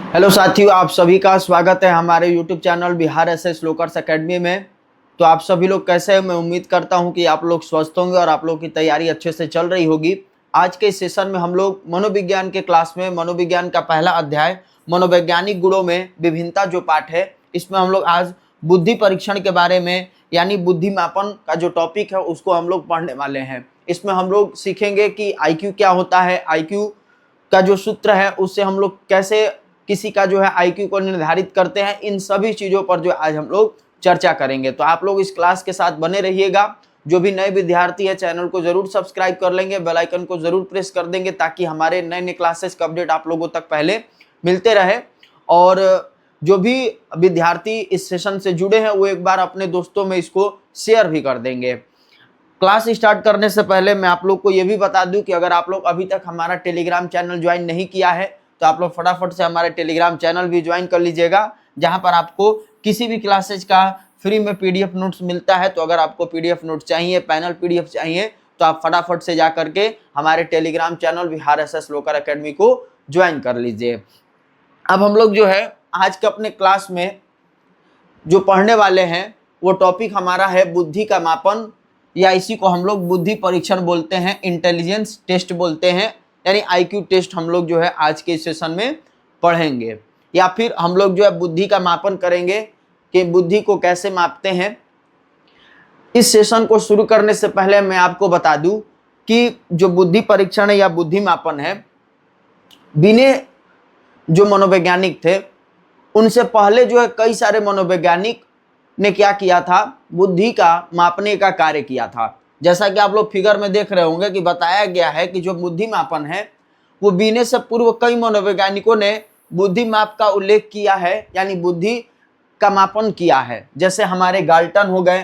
Hello साथियों, आप सभी का स्वागत है हमारे YouTube चैनल बिहार एसएस लोकर्स एकेडमी में। तो आप सभी लोग कैसे हैं? मैं उम्मीद करता हूं कि आप लोग स्वस्थ होंगे और आप लोग की तैयारी अच्छे से चल रही होगी। आज के इस सेशन में हम लोग मनोविज्ञान के क्लास में मनोविज्ञान का पहला अध्याय मनोवैज्ञानिक गुणों में विभिन्नता जो पाठ है, इसमें हम लोग आज बुद्धि परीक्षण के बारे में यानी बुद्धि मापन का जो टॉपिक है उसको हम लोग पढ़ने वाले हैं। इसमें हम लोग सीखेंगे कि IQ क्या होता है, IQ का जो सूत्र है उससे हम लोग कैसे किसी का जो है IQ को निर्धारित करते हैं। इन सभी चीज़ों पर जो आज हम लोग चर्चा करेंगे। तो आप लोग इस क्लास के साथ बने रहिएगा। जो भी नए विद्यार्थी है चैनल को जरूर सब्सक्राइब कर लेंगे, बेल आइकन को जरूर प्रेस कर देंगे ताकि हमारे नए नए क्लासेस का अपडेट आप लोगों तक पहले मिलते रहे। और जो भी विद्यार्थी इस सेशन से जुड़े हैं वो एक बार अपने दोस्तों में इसको शेयर भी कर देंगे। क्लास स्टार्ट करने से पहले मैं आप लोग को ये भी बता दूं कि अगर आप लोग अभी तक हमारा टेलीग्राम चैनल ज्वाइन नहीं किया है तो आप लोग फटाफट से हमारे टेलीग्राम चैनल भी ज्वाइन कर लीजिएगा, जहां पर आपको किसी भी क्लासेज का फ्री में PDF नोट्स मिलता है। तो अगर आपको PDF नोट्स चाहिए, पैनल PDF चाहिए, तो आप फटाफट से जा करके हमारे टेलीग्राम चैनल बिहार एसएस लोकर एकेडमी को ज्वाइन कर लीजिए। अब हम लोग जो है आज के अपने क्लास में जो पढ़ने वाले हैं वो टॉपिक हमारा है बुद्धि का मापन, या इसी को हम लोग बुद्धि परीक्षण बोलते हैं, इंटेलिजेंस टेस्ट बोलते हैं, यानी IQ टेस्ट हम लोग जो है आज के सेशन में पढ़ेंगे। या फिर हम लोग जो है बुद्धि का मापन करेंगे कि बुद्धि को कैसे मापते हैं। इस सेशन को शुरू करने से पहले मैं आपको बता दूं कि जो बुद्धि परीक्षण है या बुद्धि मापन है, बिने जो मनोवैज्ञानिक थे उनसे पहले जो है कई सारे मनोवैज्ञानिक ने क्या किया था, बुद्धि का मापने का कार्य किया था। जैसा कि आप लोग फिगर में देख रहे होंगे कि बताया गया है कि जो बुद्धि मापन है वो बीने से पूर्व कई मनोवैज्ञानिकों ने बुद्धि माप का उल्लेख किया है, यानी बुद्धि का मापन किया है। जैसे हमारे गाल्टन हो गए,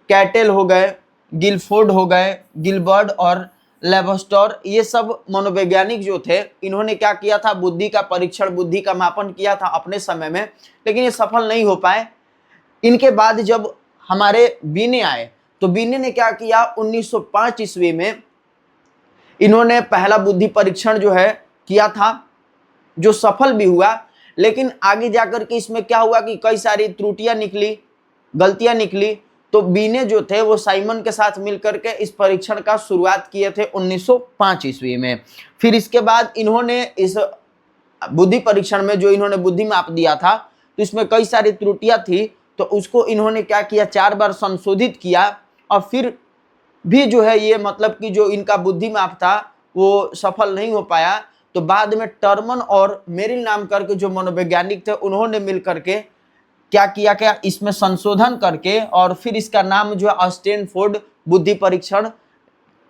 कैटेल हो गए, गिलफोर्ड हो गए, गिलबर्ट और लेवस्टर, ये सब मनोवैज्ञानिक जो थे इन्होंने क्या किया था, बुद्धि का परीक्षण, बुद्धि का मापन किया था अपने समय में, लेकिन ये सफल नहीं हो पाए। इनके बाद जब हमारे बीने आए तो बीने ने क्या किया, 1905 ईस्वी में इन्होंने पहला बुद्धि परीक्षण जो है किया था, जो सफल भी हुआ। लेकिन आगे जाकर के इसमें क्या हुआ कि कई सारी त्रुटियां निकली, गलतियां निकली। तो बीने जो थे वो साइमन के साथ मिलकर के इस परीक्षण का शुरुआत किए थे 1905 ईस्वी में। फिर इसके बाद इन्होंने इस बुद्धि परीक्षण में जो इन्होंने बुद्धि माप दिया था तो इसमें कई सारी त्रुटियां थी, तो उसको इन्होंने क्या किया, 4 बार संशोधित किया और फिर भी जो है ये मतलब कि जो इनका बुद्धि माप था वो सफल नहीं हो पाया। तो बाद में टर्मन और मेरिल नाम करके जो मनोवैज्ञानिक थे उन्होंने मिल करके क्या किया, क्या इसमें संशोधन करके और फिर इसका नाम जो है स्टैनफोर्ड बुद्धि परीक्षण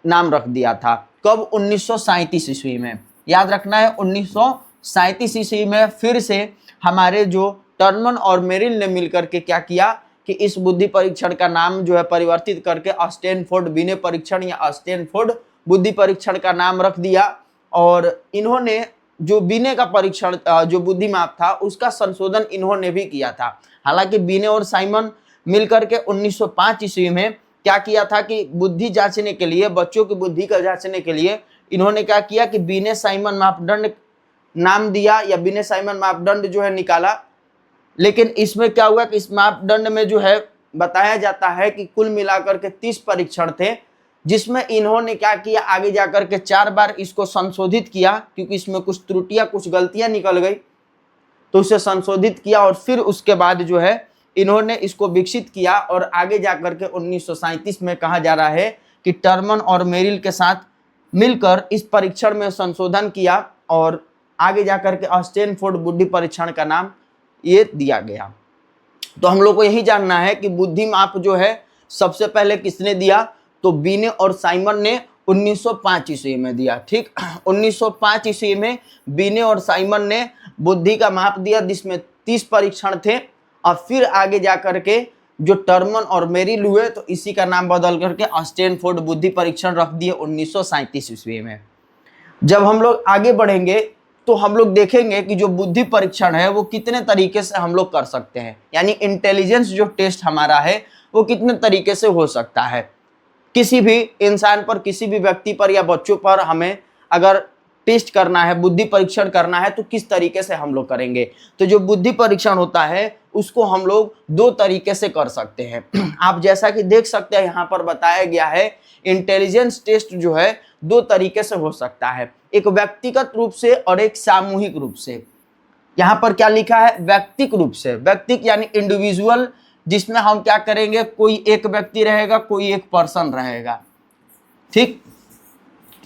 नाम रख दिया था। कब? 1937 ईस्वी में। याद रखना है, 1937 ईस्वी में फिर से हमारे जो टर्मन और मेरिल ने मिलकर के क्या किया कि इस बुद्धि परीक्षण का नाम जो है परिवर्तित करके स्टैनफोर्ड बीने परीक्षण या स्टैनफोर्ड बुद्धि परीक्षण का नाम रख दिया। और इन्होंने जो बीने का परीक्षण जो बुद्धि माप था उसका संशोधन इन्होंने भी किया था। हालांकि बीने और साइमन मिलकर के 1905 ईस्वी में क्या किया था कि बुद्धि जांचने के लिए, बच्चों की बुद्धि का जांचने के लिए इन्होंने क्या किया कि बीने साइमन मापदंड नाम दिया या बीने साइमन मापदंड जो है निकाला। लेकिन इसमें क्या हुआ कि इस मापदंड में जो है बताया जाता है कि कुल मिलाकर के 30 परीक्षण थे, जिसमें इन्होंने क्या किया, आगे जाकर के 4 बार इसको संशोधित किया क्योंककि इसमें कुछ त्रुटियां, कुछ गलतियां निकल गई, तो उसे संशोधित किया और फिर उसके बाद जो है इन्होंने इसको विकसित किया। और आगे जाकर के 1937 में कहा जा रहा है कि टर्मन और मेरिल के साथ मिलकर इस परीक्षण में संशोधन किया और आगे जाकर के स्टैनफोर्ड बुद्धि परीक्षण का नाम ये दिया गया। तो हम लोग को यही जानना है कि बुद्धि माप जो है सबसे पहले किसने दिया, तो बीने और साइमन ने 1905 ईस्वी में दिया। ठीक, 1905 ईस्वी में बीने और साइमन ने बुद्धि का माप दिया जिसमें 30 परीक्षण थे। और फिर आगे जाकर के जो टर्मन और मेरिल हुए तो इसी का नाम बदल करके स्टैनफोर्ड बुद्धि परीक्षण रख दिए 1937 ईस्वी में। जब हम लोग आगे बढ़ेंगे तो हम लोग देखेंगे कि जो बुद्धि परीक्षण है वो कितने तरीके से हम लोग कर सकते हैं, यानी इंटेलिजेंस जो टेस्ट हमारा है वो कितने तरीके से हो सकता है। किसी भी इंसान पर, किसी भी व्यक्ति पर या बच्चों पर हमें अगर टेस्ट करना है, बुद्धि परीक्षण करना है, तो किस तरीके से हम लोग करेंगे। तो जो बुद्धि परीक्षण होता है उसको हम लोग दो तरीके से कर सकते हैं। आप जैसा कि देख सकते हैं यहाँ पर बताया गया है, इंटेलिजेंस टेस्ट जो है दो तरीके से हो सकता है, एक व्यक्तिगत रूप से और एक सामूहिक रूप से। यहाँ पर क्या लिखा है, व्यक्तिगत रूप से, व्यक्तिगत यानी इंडिविजुअल, जिसमें हम क्या करेंगे, कोई एक व्यक्ति रहेगा, कोई एक पर्सन रहेगा, ठीक,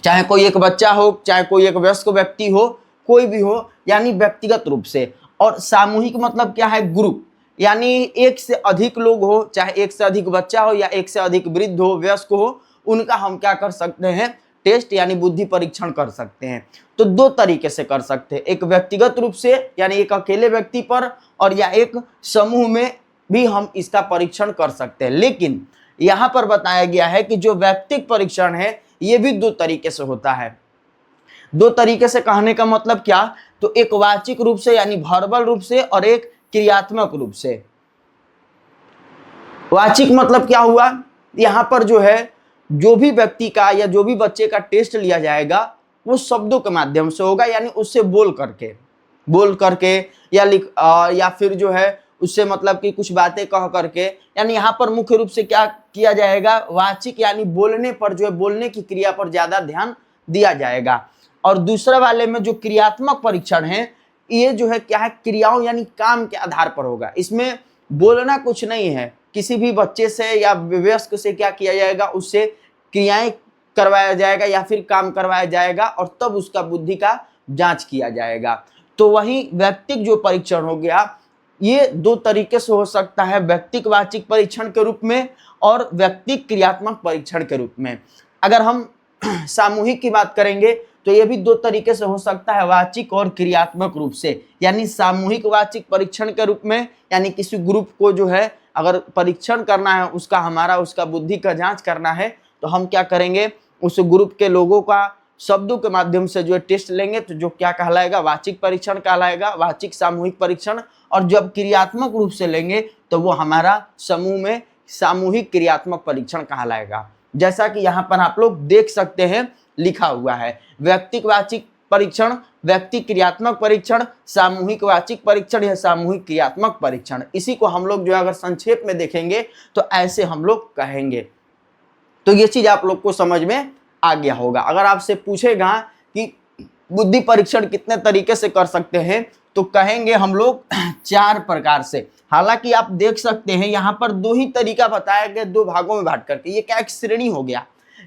चाहे कोई एक बच्चा हो, चाहे कोई एक वयस्क व्यक्ति हो, कोई भी हो, यानी व्यक्तिगत रूप से। और सामूहिक मतलब क्या है, ग्रुप, यानी एक से अधिक लोग हो, चाहे एक से अधिक बच्चा हो या एक से अधिक वृद्ध हो, वयस्क हो, उनका हम क्या कर सकते हैं, टेस्ट यानी बुद्धि परीक्षण कर सकते हैं। तो दो तरीके से कर सकते हैं, एक व्यक्तिगत रूप से यानी एक अकेले व्यक्ति पर, और या एक समूह में भी हम इसका परीक्षण कर सकते हैं। लेकिन यहाँ पर बताया गया है कि जो व्यक्तिगत परीक्षण है ये भी दो तरीके से होता है। दो तरीके से कहने का मतलब क्या, तो एक वाचिक रूप से यानी वर्बल रूप से, और एक क्रियात्मक रूप से। वाचिक मतलब क्या हुआ, यहां पर जो है जो भी व्यक्ति का या जो भी बच्चे का टेस्ट लिया जाएगा वो शब्दों के माध्यम से होगा, यानी उससे बोल करके या फिर जो है उससे मतलब कि कुछ बातें कह करके, यानी यहाँ पर मुख्य रूप से क्या किया जाएगा, वाचिक यानी बोलने पर जो है, बोलने की क्रिया पर ज्यादा ध्यान दिया जाएगा। और दूसरे वाले में जो क्रियात्मक परीक्षण है, ये जो है क्या है, क्रियाओं यानी काम के आधार पर होगा। इसमें बोलना कुछ नहीं है, किसी भी बच्चे से या वयस्क से क्या किया जाएगा, उससे क्रियाएं करवाया जाएगा या फिर काम करवाया जाएगा, और तब उसका बुद्धि का जांच किया जाएगा। तो वही व्यक्तिक जो परीक्षण हो गया, ये दो तरीके से हो सकता है, व्यक्तिक वाचिक परीक्षण के रूप में और व्यक्तिक क्रियात्मक परीक्षण के रूप में। अगर हम सामूहिक की बात करेंगे तो ये भी दो तरीके से हो सकता है, वाचिक और क्रियात्मक रूप से। यानी सामूहिक वाचिक परीक्षण के रूप में, यानी किसी ग्रुप को जो है अगर परीक्षण करना है, उसका बुद्धि का जांच करना है, तो हम क्या करेंगे, उस ग्रुप के लोगों का शब्दों के माध्यम से जो है टेस्ट लेंगे, तो जो क्या कहलाएगा, वाचिक परीक्षण कहलाएगा, वाचिक सामूहिक परीक्षण। और जब क्रियात्मक रूप से लेंगे तो वो हमारा समूह में सामूहिक क्रियात्मक परीक्षण कहलाएगा। जैसा कि यहाँ पर आप लोग देख सकते हैं लिखा हुआ है, व्यक्तिक वाचिक परीक्षण, व्यक्ति क्रियात्मक परीक्षण, सामूहिक वाचिक परीक्षण या सामूहिक क्रियात्मक परीक्षण। इसी को हम लोग जो अगर संक्षेप में देखेंगे तो ऐसे हम लोग कहेंगे। तो ये चीज आप लोग को समझ में आ गया होगा। अगर आपसे पूछेगा कि बुद्धि परीक्षण कितने तरीके से कर सकते हैं, तो कहेंगे हम लोग 4 प्रकार से। हालांकि आप देख सकते हैं यहाँ पर दो ही तरीका बताया गया, दो भागों में बांट करके। ये क्या एक श्रेणी हो गया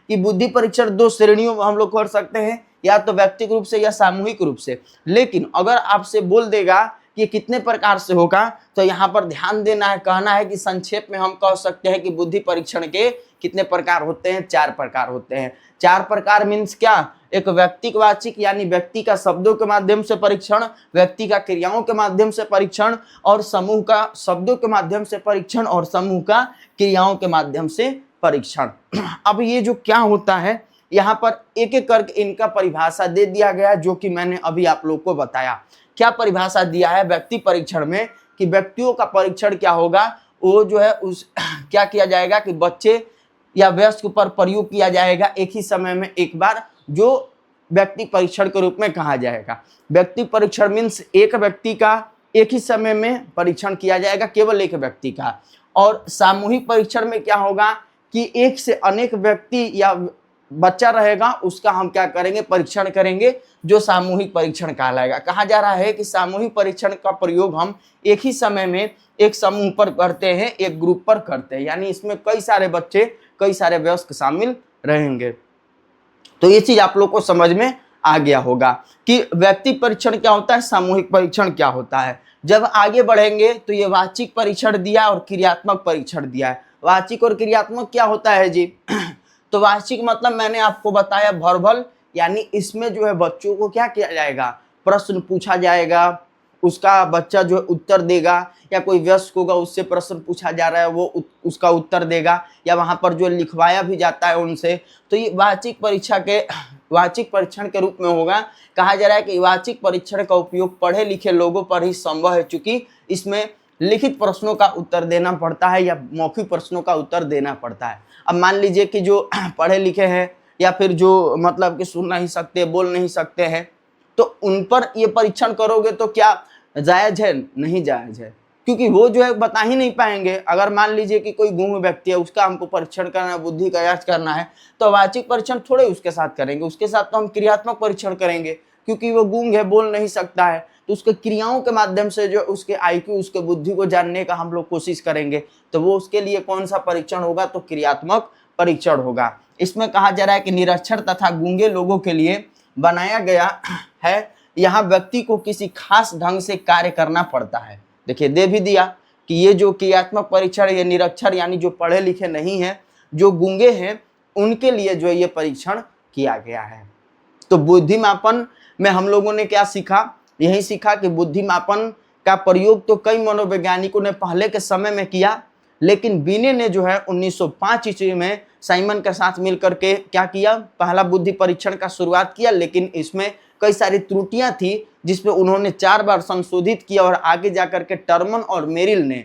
कि बुद्धि परीक्षण दो श्रेणियों में हम लोग कर सकते हैं, या तो व्यक्तिगत रूप से या सामूहिक रूप से। लेकिन अगर आपसे बोल देगा कि कितने प्रकार से होगा, तो यहाँ पर ध्यान देना है, कहना है कि संक्षेप में हम कह सकते हैं कि बुद्धि परीक्षण के कितने प्रकार होते हैं, 4 प्रकार होते हैं। 4 प्रकार मीन्स क्या, एक व्यक्तिक वाचिक यानी व्यक्ति का शब्दों के माध्यम से परीक्षण, व्यक्ति का क्रियाओं के माध्यम से परीक्षण, और समूह का शब्दों के माध्यम से परीक्षण, और समूह का क्रियाओं के माध्यम से परीक्षण। अब ये जो क्या होता है, यहाँ पर एक एक करके इनका परिभाषा दे दिया गया, जो कि मैंने अभी आप लोग को बताया। क्या परिभाषा दिया है व्यक्ति परीक्षण में, कि व्यक्तियों का परीक्षण क्या होगा, वो जो है उस क्या किया जाएगा कि बच्चे या वयस्क पर प्रयोग किया जाएगा एक ही समय में एक बार, जो व्यक्ति परीक्षण के रूप में कहा जाएगा। व्यक्ति परीक्षण मीन्स एक व्यक्ति का एक ही समय में परीक्षण किया जाएगा, केवल एक व्यक्ति का। और सामूहिक परीक्षण में क्या होगा कि एक से अनेक व्यक्ति या बच्चा रहेगा, उसका हम क्या करेंगे, परीक्षण करेंगे, जो सामूहिक परीक्षण कहलाएगा। कहा जा रहा है कि सामूहिक परीक्षण का प्रयोग हम एक ही समय में एक समूह पर करते हैं, एक ग्रुप पर करते हैं, यानी इसमें कई सारे बच्चे, कई सारे वयस्क शामिल रहेंगे। तो ये चीज आप लोग को समझ में आ गया होगा कि व्यक्ति परीक्षण क्या होता है, सामूहिक परीक्षण क्या होता है। जब आगे बढ़ेंगे तो ये वाचिक परीक्षण दिया और क्रियात्मक परीक्षण दिया है। वाचिक और क्रियात्मक क्या होता है जी? तो वाचिक मतलब मैंने आपको बताया वर्बल, यानी इसमें जो है बच्चों को क्या किया जाएगा, प्रश्न पूछा जाएगा, उसका बच्चा जो है उत्तर देगा, या कोई वयस्क होगा उससे प्रश्न पूछा जा रहा है, वो उसका उत्तर देगा, या वहाँ पर जो लिखवाया भी जाता है उनसे। तो ये वाचिक परीक्षण के रूप में होगा। कहा जा रहा है कि वाचिक परीक्षण का उपयोग पढ़े लिखे लोगों पर ही संभव है, चूंकि इसमें लिखित प्रश्नों का उत्तर देना पड़ता है या मौखिक प्रश्नों का उत्तर देना पड़ता है। अब मान लीजिए कि जो पढ़े लिखे हैं, या फिर जो मतलब कि सुन नहीं सकते, बोल नहीं सकते हैं, तो उन पर ये परीक्षण करोगे तो क्या जायज़ है? नहीं जायज़ है, क्योंकि वो जो है बता ही नहीं पाएंगे। अगर मान लीजिए कि कोई गूंग व्यक्ति है, उसका हमको परीक्षण करना है, बुद्धि का जांच करना है, तो वाचिक परीक्षण थोड़े उसके साथ करेंगे, उसके साथ तो हम क्रियात्मक परीक्षण करेंगे, क्योंकि वो गूंग है, बोल नहीं सकता है, तो उसके क्रियाओं के माध्यम से जो उसके आईक्यू, उसके बुद्धि को जानने का हम लोग कोशिश करेंगे। तो वो उसके लिए कौन सा परीक्षण होगा? तो क्रियात्मक परीक्षण होगा। इसमें कहा जा रहा है कि निरक्षर तथा गूंगे लोगों के लिए बनाया गया है, यहाँ व्यक्ति को किसी खास ढंग से कार्य करना पड़ता है। देखिए, दे भी दिया कि ये जो क्रियात्मक परीक्षण, ये निरक्षर यानी जो पढ़े लिखे नहीं है, जो गूंगे हैं, उनके लिए जो ये परीक्षण किया गया है। तो बुद्धिमापन में हम लोगों ने क्या सीखा? यही सीखा कि बुद्धिमापन का प्रयोग तो कई मनोवैज्ञानिकों ने पहले के समय में किया, लेकिन बिने ने जो है 1905 ईस्वी में साइमन के साथ मिलकर के क्या किया? पहला बुद्धि परीक्षण का शुरुआत किया, लेकिन इसमें कई सारी त्रुटियां थी, जिसमें उन्होंने 4 बार संशोधित किया और आगे जाकर के टर्मन और मेरिल ने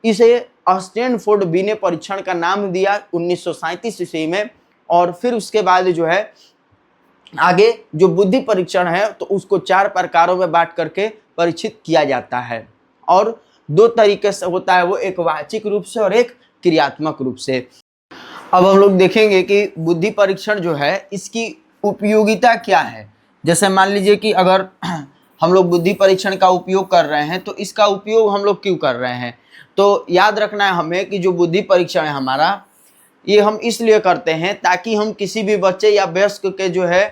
इसे स्टैनफोर्ड बिने परीक्षण का नाम दिया 1937 ईस्वी में। और फिर उसके बाद जो है आगे जो बुद्धि परीक्षण है, तो उसको 4 प्रकारों में बांट करके परीक्षित किया जाता है, और 2 तरीके से होता है वो, एक वाचिक रूप से और एक क्रियात्मक रूप से। अब हम लोग देखेंगे कि बुद्धि परीक्षण जो है, इसकी उपयोगिता क्या है। जैसे मान लीजिए कि अगर हम लोग बुद्धि परीक्षण का उपयोग कर रहे हैं, तो इसका उपयोग हम लोग क्यों कर रहे हैं? तो याद रखना है हमें कि जो बुद्धि परीक्षण है हमारा, ये हम इसलिए करते हैं ताकि हम किसी भी बच्चे या वयस्क के जो है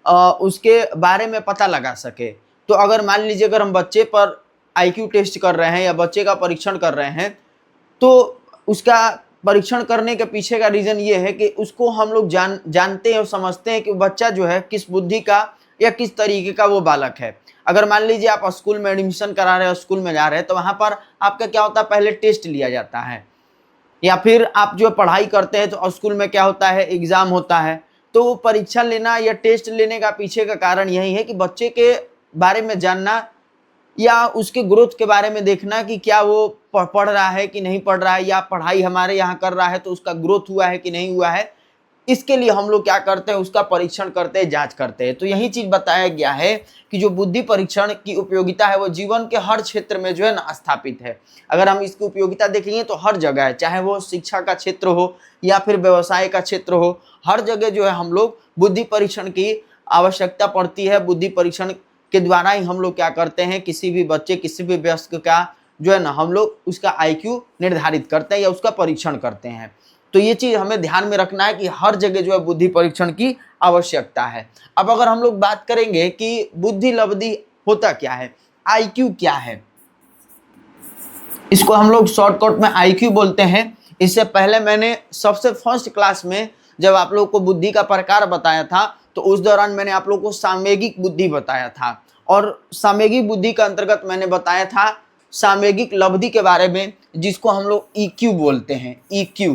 उसके बारे में पता लगा सके। तो अगर मान लीजिए अगर हम बच्चे पर आईक्यू टेस्ट कर रहे हैं या बच्चे का परीक्षण कर रहे हैं, तो उसका परीक्षण करने के पीछे का रीज़न ये है कि उसको हम लोग जानते हैं और समझते हैं कि बच्चा जो है किस बुद्धि का या किस तरीके का वो बालक है। अगर मान लीजिए आप स्कूल में एडमिशन करा रहे हो, स्कूल में जा रहे हैं, तो वहाँ पर आपका क्या होता है? पहले टेस्ट लिया जाता है, या फिर आप जो पढ़ाई करते हैं तो स्कूल में क्या होता है? एग्ज़ाम होता है। तो वो परीक्षा लेना या टेस्ट लेने का पीछे का कारण यही है कि बच्चे के बारे में जानना या उसके ग्रोथ के बारे में देखना कि क्या वो पढ़ रहा है कि नहीं पढ़ रहा है, या पढ़ाई हमारे यहाँ कर रहा है तो उसका ग्रोथ हुआ है कि नहीं हुआ है। इसके लिए हम लोग क्या करते हैं? उसका परीक्षण करते हैं, जांच करते हैं। तो यही चीज़ बताया गया है कि जो बुद्धि परीक्षण की उपयोगिता है वो जीवन के हर क्षेत्र में जो है ना स्थापित है। अगर हम इसकी उपयोगिता देखेंगे तो हर जगह है, चाहे वो शिक्षा का क्षेत्र हो या फिर व्यवसाय का क्षेत्र हो, हर जगह जो है हम लोग बुद्धि परीक्षण की आवश्यकता पड़ती है। बुद्धि परीक्षण के द्वारा ही हम लोग क्या करते हैं? किसी भी बच्चे, किसी भी वयस्क का जो है ना, हम लोग उसका आईक्यू निर्धारित करते हैं या उसका परीक्षण करते हैं। तो ये चीज़ हमें ध्यान में रखना है कि हर जगह जो है बुद्धि परीक्षण की आवश्यकता है। अब अगर हम लोग बात करेंगे कि बुद्धि लब्धि होता क्या है, आईक्यू क्या है, इसको हम लोग शॉर्टकट में आईक्यू बोलते हैं। इससे पहले मैंने सबसे फर्स्ट क्लास में जब आप लोग को बुद्धि का प्रकार बताया था, तो उस दौरान मैंने आप लोग को सामयिक बुद्धि बताया था, और सामयिक बुद्धि के अंतर्गत मैंने बताया था सामयिक लब्धि के बारे में, जिसको हम लोग ईक्यू बोलते हैं, ईक्यू।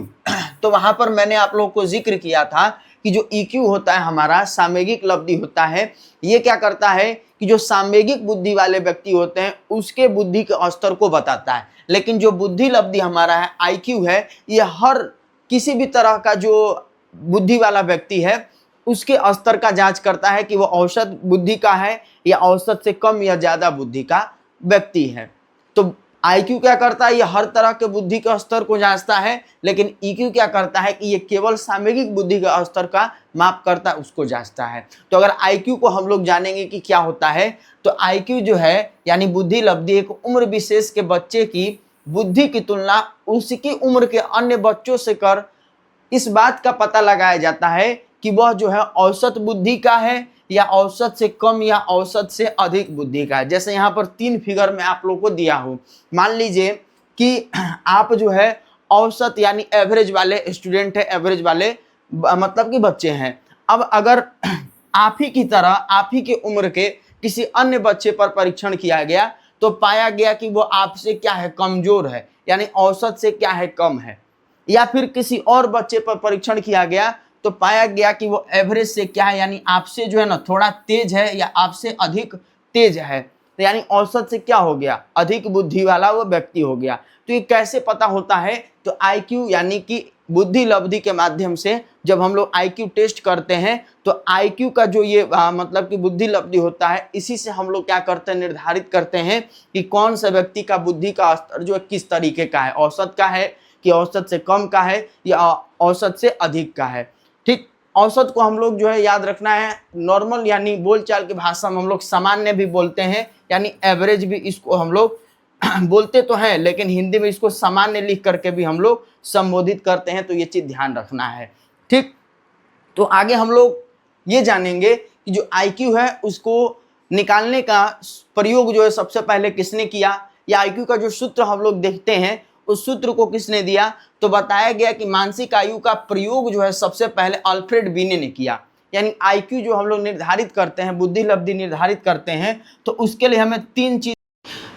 तो वहां पर मैंने आप लोग को जिक्र किया था कि जो ईक्यू होता है हमारा, सामयिक लब्धि होता है, ये क्या करता है कि जो सामयिक बुद्धि वाले व्यक्ति होते हैं उसके बुद्धि के स्तर को बताता है। लेकिन जो बुद्धि लब्धि हमारा है, आईक्यू है, ये हर किसी भी तरह का जो बुद्धि वाला व्यक्ति है उसके स्तर का जांच करता है कि वो औसत बुद्धि का है या औसत से कम या ज्यादा बुद्धि का व्यक्ति है। तो आईक्यू क्या करता है? ये हर तरह के बुद्धि के स्तर को जांचता है, लेकिन ईक्यू क्या करता है कि ये केवल सामयिक बुद्धि के स्तर का माप करता है, उसको जांचता है। तो अगर आईक्यू को हम लोग जानेंगे कि क्या होता है, तो आईक्यू जो है यानी बुद्धि लब्धि, एक उम्र विशेष के बच्चे की बुद्धि की तुलना उसकी उम्र के अन्य बच्चों से कर इस बात का पता लगाया जाता है कि वह जो है औसत बुद्धि का है या औसत से कम या औसत से अधिक बुद्धि का है। जैसे यहाँ पर 3 फिगर में आप लोग को दिया हो, मान लीजिए कि आप जो है औसत यानी एवरेज वाले स्टूडेंट है, एवरेज वाले मतलब कि बच्चे हैं। अब अगर आप ही की तरह आप ही के उम्र के किसी अन्य बच्चे पर परीक्षण किया गया, तो पाया गया कि वो आपसे क्या है? कमजोर है, यानी औसत से क्या है? कम है। या फिर किसी और बच्चे पर परीक्षण किया गया तो पाया गया कि वो एवरेज से क्या है? यानी आपसे जो है ना थोड़ा तेज है या आपसे अधिक तेज है। तो यानी औसत से क्या हो गया, अधिक बुद्धि वाला वो व्यक्ति हो गया। तो ये कैसे पता होता है, तो आईक्यू यानी कि बुद्धि लब्धि के माध्यम से जब हम लोग आईक्यू टेस्ट करते हैं तो आईक्यू का जो ये मतलब कि बुद्धि लब्धि होता है, इसी से हम लोग क्या करते हैं, निर्धारित करते हैं कि कौन सा व्यक्ति का बुद्धि का स्तर जो है किस तरीके का है, औसत का है कि औसत से कम का है या औसत से अधिक का है। ठीक, औसत को हम लोग जो है याद रखना है, नॉर्मल यानी बोलचाल की भाषा में हम लोग सामान्य भी बोलते हैं, यानी एवरेज भी इसको हम लोग बोलते तो हैं, लेकिन हिंदी में इसको सामान्य लिख करके भी हम लोग संबोधित करते हैं, तो ये चीज ध्यान रखना है। ठीक, तो आगे हम लोग ये जानेंगे कि जो आईक्यू है उसको निकालने का प्रयोग जो है सबसे पहले किसने किया, या आईक्यू का जो सूत्र हम लोग देखते हैं उस सूत्र को किसने दिया, तो बताया गया कि मानसिक आयु का प्रयोग जो है सबसे पहले अल्फ्रेड बीने ने किया। यानी आईक्यू जो हम लोग निर्धारित करते हैं, बुद्धि लब्धि निर्धारित करते हैं, तो उसके लिए हमें तीन चीज,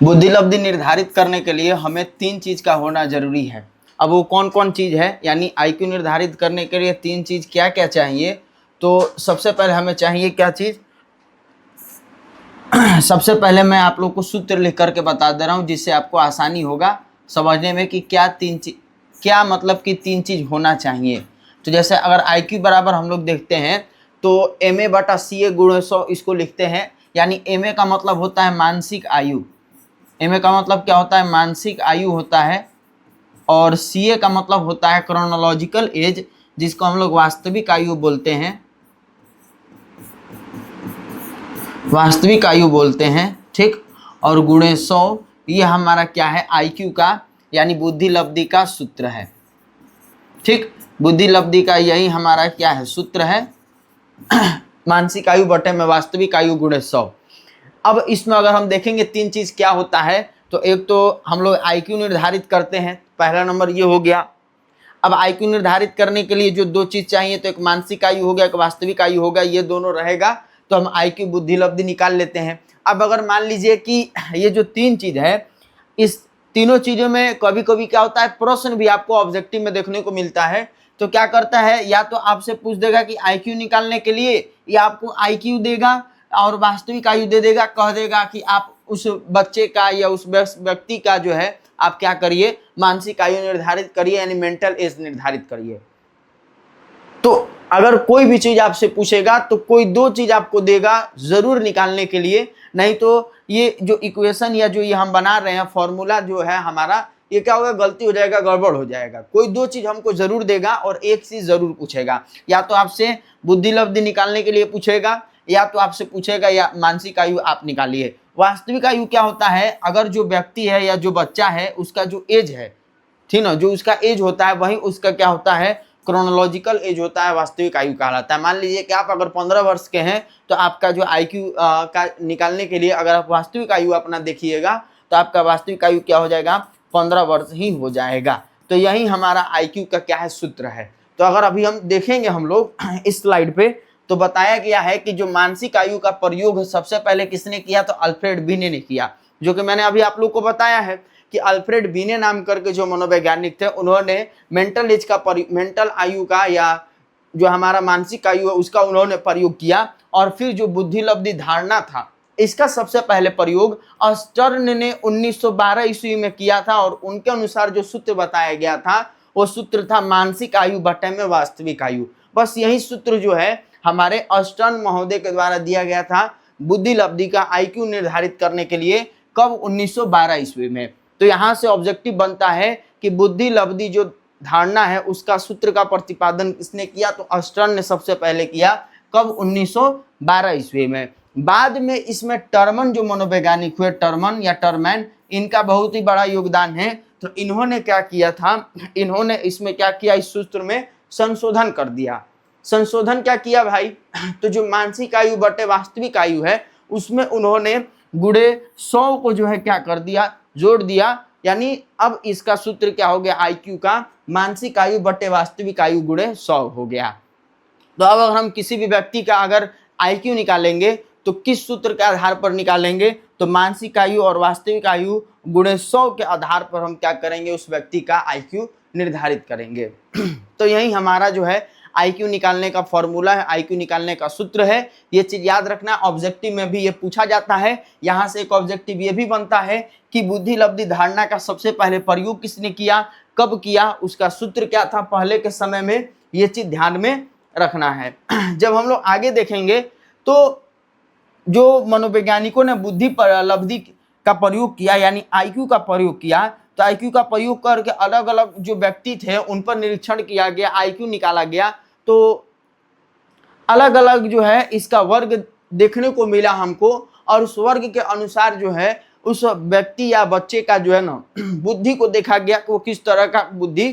बुद्धि लब्धि निर्धारित करने के लिए हमें तीन चीज का होना जरूरी है। अब वो कौन कौन चीज है, यानी आईक्यू निर्धारित करने के लिए तीन चीज क्या क्या चाहिए, तो सबसे पहले हमें चाहिए क्या चीज, सबसे पहले मैं आप लोग को सूत्र लिख करके बता दे रहा हूं जिससे आपको आसानी होगा समझने में कि क्या तीन चीज, क्या मतलब कि तीन चीज होना चाहिए। तो जैसे अगर आईक्यू बराबर हम लोग देखते हैं तो MA/CA गुणे 100 इसको लिखते हैं, यानी MA का मतलब होता है मानसिक आयु, MA का मतलब क्या होता है, मानसिक आयु होता है, और CA का मतलब होता है क्रोनोलॉजिकल एज, जिसको हम लोग वास्तविक आयु बोलते हैं, वास्तविक आयु बोलते हैं। ठीक, और गुणे 100 ये हमारा क्या है, आईक्यू का यानी बुद्धि लब्धि का सूत्र है। ठीक, बुद्धि लब्धि का यही हमारा क्या है, सूत्र है, मानसिक आयु बटे में वास्तविक आयु गुणे 100। अब इसमें अगर हम देखेंगे तीन चीज क्या होता है, तो एक तो हम लोग आईक्यू निर्धारित करते हैं, पहला नंबर ये हो गया। अब आईक्यू निर्धारित करने के लिए जो दो चीज चाहिए, तो एक मानसिक आयु हो गया, एक वास्तविक आयु होगा, ये दोनों रहेगा तो हम आईक्यू बुद्धि लब्धि निकाल लेते हैं। अब अगर मान लीजिए कि ये जो तीन चीज है, इस तीनों चीजों में कभी कभी क्या होता है, प्रश्न भी आपको ऑब्जेक्टिव में देखने को मिलता है, तो क्या करता है, या तो आपसे पूछ देगा कि आईक्यू निकालने के लिए, या आपको आईक्यू देगा और वास्तविक आयु दे देगा, कह देगा कि आप उस बच्चे का या उस व्यक्ति का जो है आप क्या करिए, मानसिक आयु निर्धारित करिए, यानी मेंटल एज निर्धारित करिए। तो अगर कोई भी चीज आपसे पूछेगा तो कोई दो चीज आपको देगा जरूर निकालने के लिए, नहीं तो ये जो इक्वेशन या जो ये हम बना रहे हैं फॉर्मूला जो है हमारा, ये क्या होगा, गलती हो जाएगा, गड़बड़ हो जाएगा। कोई दो चीज हमको जरूर देगा और एक चीज जरूर पूछेगा, या तो आपसे बुद्धि लब्धि निकालने के लिए पूछेगा, या तो आपसे पूछेगा या मानसिक आयु आप निकालिए। वास्तविक आयु क्या होता है, अगर जो व्यक्ति है या जो बच्चा है उसका जो एज है, ठीक ना, जो उसका एज होता है वही उसका क्या होता है, क्रोनोलॉजिकल एज होता है, वास्तविक आयु कहलाता है। मान लीजिए कि आप अगर 15 वर्ष के हैं तो आपका जो आईक्यू का निकालने के लिए अगर आप वास्तविक आयु अपना देखिएगा तो आपका वास्तविक आयु क्या हो जाएगा, 15 वर्ष ही हो जाएगा। तो यही हमारा आईक्यू का क्या है, सूत्र है। तो अगर अभी हम देखेंगे हम लोग इस स्लाइड पे, तो बताया गया है कि जो मानसिक आयु का प्रयोग सबसे पहले किसने किया, तो अल्फ्रेड बीने ने किया, जो कि मैंने अभी आप लोग को बताया है कि अल्फ्रेड बीने नाम करके जो मनोवैज्ञानिक थे, उन्होंने मेंटल एज का मेंटल आयु का या जो हमारा मानसिक आयु है उसका उन्होंने प्रयोग किया। और फिर जो बुद्धि लब्धि धारणा था, इसका सबसे पहले प्रयोग स्टर्न ने 1912 ईस्वी में किया था, और उनके अनुसार जो सूत्र बताया गया था वो सूत्र था मानसिक आयु बटे में वास्तविक आयु। बस यही सूत्र जो है हमारे स्टर्न महोदय के द्वारा दिया गया था बुद्धि लब्धि का आईक्यू निर्धारित करने के लिए, कब, 1912 ईस्वी में। तो यहां से ऑब्जेक्टिव बनता है कि बुद्धि लब्धि जो धारणा है उसका सूत्र का प्रतिपादन किसने किया, तो स्टर्न ने सबसे पहले किया, कब, 1912 ईस्वी में। बाद में इसमें टर्मन जो मनोवैज्ञानिक हुए, टर्मन या टर्मैन, इनका बहुत ही बड़ा योगदान है। तो इन्होंने क्या किया था, इन्होंने इसमें क्या किया, इस सूत्र में संशोधन कर दिया। संशोधन क्या किया भाई, तो जो मानसिक आयु बटे वास्तविक आयु है उसमें उन्होंने गुणे 100 को जो है क्या कर दिया, जोड़ दिया, यानी अब इसका सूत्र क्या हो गया, आईक्यू का मानसिक आयु बटे वास्तविक आयु गुणे 100 हो गया। तो अब अगर हम किसी भी व्यक्ति का अगर आईक्यू निकालेंगे तो किस सूत्र के आधार पर निकालेंगे, तो मानसिक आयु और वास्तविक आयु गुणे 100 के आधार पर हम क्या करेंगे, उस व्यक्ति का आईक्यू निर्धारित करेंगे। तो यही हमारा जो है आईक्यू निकालने का फॉर्मूला है, आईक्यू निकालने का सूत्र है। ये चीज याद रखना, ऑब्जेक्टिव में भी ये पूछा जाता है। यहाँ से एक ऑब्जेक्टिव ये भी बनता है कि बुद्धि लब्धि धारणा का सबसे पहले प्रयोग किसने किया, कब किया, उसका सूत्र क्या था पहले के समय में, ये चीज ध्यान में रखना है। जब हम लोग आगे देखेंगे तो जो मनोवैज्ञानिकों ने बुद्धि पर लब्धि का प्रयोग किया यानी आईक्यू का प्रयोग किया, तो आईक्यू का प्रयोग करके अलग अलग जो व्यक्ति थे उन पर निरीक्षण किया गया, आईक्यू निकाला गया, तो अलग अलग जो है इसका वर्ग देखने को मिला हमको, और उस वर्ग के अनुसार जो है उस व्यक्ति या बच्चे का जो है ना बुद्धि को देखा गया कि वो किस तरह का बुद्धि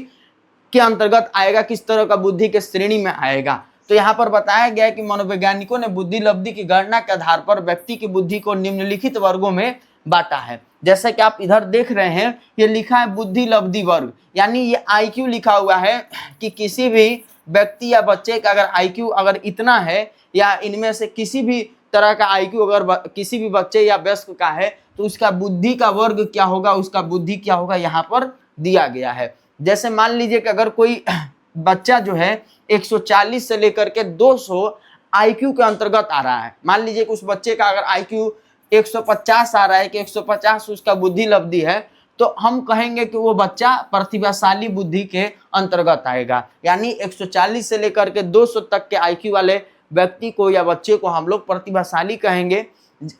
के अंतर्गत आएगा, किस तरह का बुद्धि के श्रेणी में आएगा। तो यहाँ पर बताया गया कि मनोवैज्ञानिकों ने बुद्धि लब्धि की गणना के आधार पर व्यक्ति की बुद्धि को निम्नलिखित वर्गों में बांटा है। जैसे कि आप इधर देख रहे हैं, ये लिखा है बुद्धि लब्धि वर्ग, यानी ये आईक्यू लिखा हुआ है कि किसी भी व्यक्ति या बच्चे का अगर आईक्यू अगर इतना है या इनमें से किसी भी तरह का आईक्यू अगर किसी भी बच्चे या वयस्क का है तो उसका बुद्धि का वर्ग क्या होगा, उसका बुद्धि क्या होगा, यहाँ पर दिया गया है। जैसे मान लीजिए कि अगर कोई बच्चा जो है 140 से लेकर के 200 आईक्यू के अंतर्गत आ रहा है, मान लीजिए कि उस बच्चे का अगर आईक्यू 150 आ रहा है कि 150 उसका बुद्धि लब्धि है, तो हम कहेंगे कि वो बच्चा प्रतिभाशाली बुद्धि के अंतर्गत आएगा। यानी 140 से लेकर के 200 तक के आईक्यू वाले व्यक्ति को या बच्चे को हम लोग प्रतिभाशाली कहेंगे।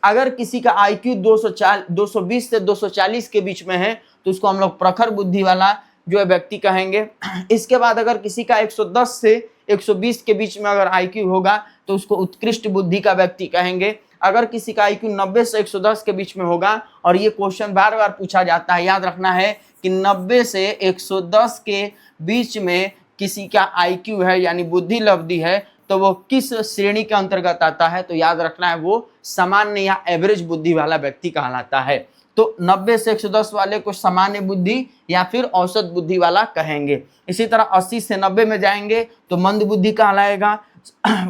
अगर किसी का आईक्यू 220 से 240 के बीच में है तो उसको हम लोग प्रखर बुद्धि वाला जो है व्यक्ति कहेंगे। इसके बाद अगर किसी का 110 से 120 के बीच में अगर आईक्यू होगा तो उसको उत्कृष्ट बुद्धि का व्यक्ति कहेंगे। अगर किसी का आईक्यू 90 से 110 के बीच में होगा, और ये क्वेश्चन बार बार पूछा जाता है, याद रखना है कि 90 से 110 के बीच में किसी का आईक्यू है यानी बुद्धि लब्धि है, तो वो किस श्रेणी के अंतर्गत आता है, तो याद रखना है वो सामान्य या एवरेज बुद्धि वाला व्यक्ति कहलाता है। तो 90 से 110 वाले को सामान्य बुद्धि या फिर औसत बुद्धि वाला कहेंगे। इसी तरह 80 से 90 में जाएंगे तो मंद बुद्धि कहलाएगा।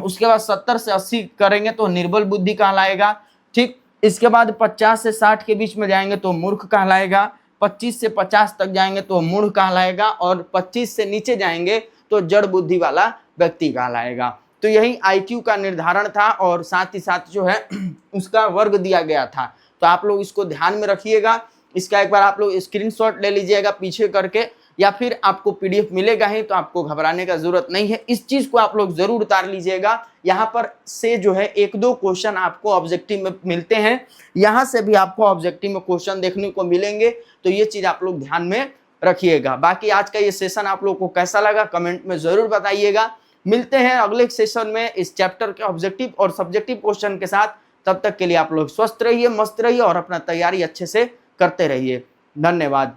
उसके बाद 70 से 80 करेंगे तो निर्बल बुद्धि कहलाएगा। ठीक, इसके बाद 50 से 60 के बीच में जाएंगे तो मूर्ख कहलाएगा। 25 से 50 तक जाएंगे तो मूढ़ कहलाएगा, और 25 से नीचे जाएंगे तो जड़ बुद्धि वाला व्यक्ति कहलाएगा। तो यही आईक्यू का निर्धारण था, और साथ ही साथ जो है उसका वर्ग दिया गया था। तो आप लोग इसको ध्यान में रखिएगा। इसका एक बार आप लोग स्क्रीनशॉट ले लीजिएगा पीछे करके, या फिर आपको पीडीएफ मिलेगा ही, तो आपको घबराने का जरूरत नहीं है। इस चीज को आप लोग जरूर उतार लीजिएगा। यहाँ पर से जो है 1-2 क्वेश्चन आपको ऑब्जेक्टिव में मिलते हैं, यहाँ से भी आपको ऑब्जेक्टिव में क्वेश्चन देखने को मिलेंगे, तो ये चीज आप लोग ध्यान में रखिएगा। बाकी आज का ये सेशन आप लोग को कैसा लगा कमेंट में जरूर बताइएगा। मिलते हैं अगले सेशन में इस चैप्टर के ऑब्जेक्टिव और सब्जेक्टिव क्वेश्चन के साथ। तब तक के लिए आप लोग स्वस्थ रहिए, मस्त रहिए और अपना तैयारी अच्छे से करते रहिए। धन्यवाद।